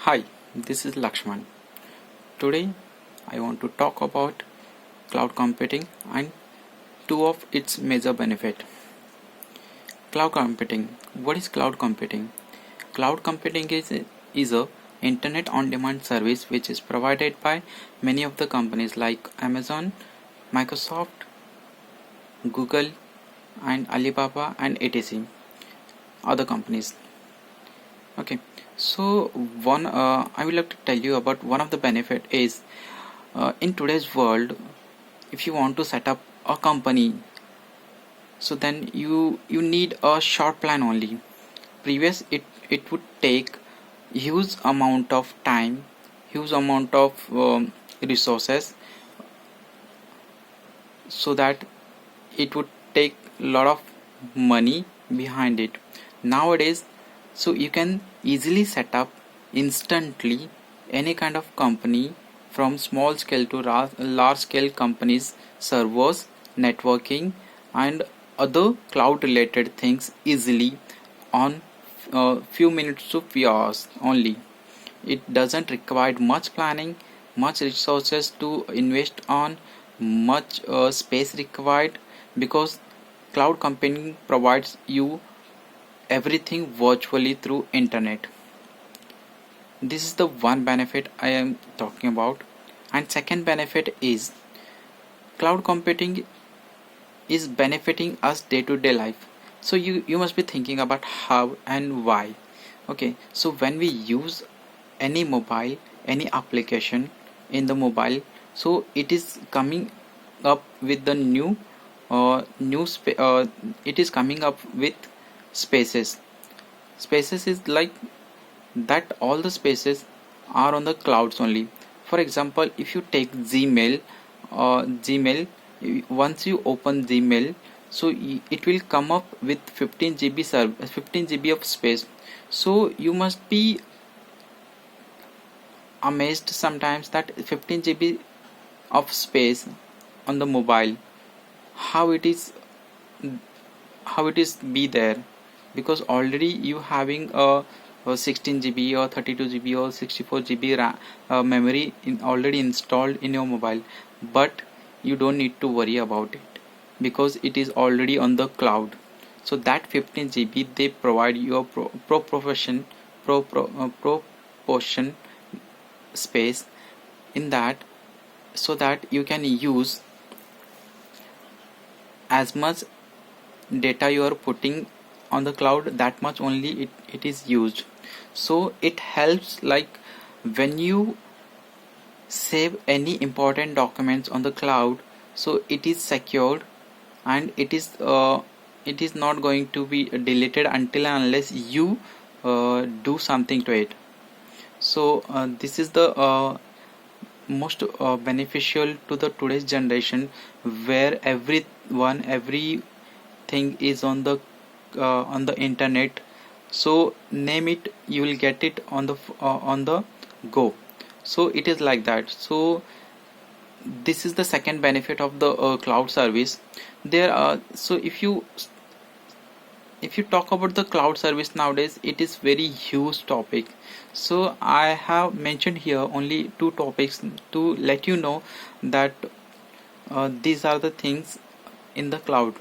Hi, this is Lakshman. Today I want to talk about cloud computing and two of its major benefits. Cloud computing. What is cloud computing? Cloud computing is a internet on demand service which is provided by many of the companies like Amazon, Microsoft, Google and Alibaba and etc. other companies. Okay. So one I would like to tell you about one of the benefit is in today's world, if you want to set up a company, so then you need a short plan only. Previous it would take huge amount of time, huge amount of resources, so that it would take a lot of money behind it. Nowadays, so you can easily set up instantly any kind of company, from small scale to large scale companies, servers, networking and other cloud related things easily on few minutes to few hours only. It doesn't require much planning, much resources to invest on, much space required, because cloud computing provides you everything virtually through internet. This is the one benefit I am talking about. And second benefit is cloud computing is benefiting us day to day life. So you must be thinking about how and why. Okay, so when we use any mobile, any application in the mobile, so it is coming up with the it is coming up with spaces. Spaces is like that all the spaces are on the clouds only. For example, if you take Gmail, once you open Gmail, so it will come up with 15 GB of space. So you must be amazed sometimes that 15 GB of space on the mobile, how it is be there, because already you having a 16 GB or 32 GB or 64 GB memory already installed in your mobile, but you don't need to worry about it because it is already on the cloud. So that 15 GB they provide you a proportion space in that, so that you can use as much data you are putting on the cloud, that much only it is used. So it helps, like when you save any important documents on the cloud, so it is secured and it is not going to be deleted until and unless you do something to it. So this is the most beneficial to the today's generation, where everything is on the internet. So name it, you will get it on the go. So it is like that. So this is the second benefit of the cloud service. There are, so if you talk about the cloud service nowadays, it is very huge topic. So I have mentioned here only two topics to let you know that these are the things in the cloud.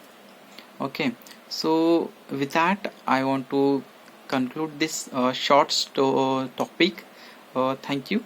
Okay, so with that I want to conclude this short topic. Thank you.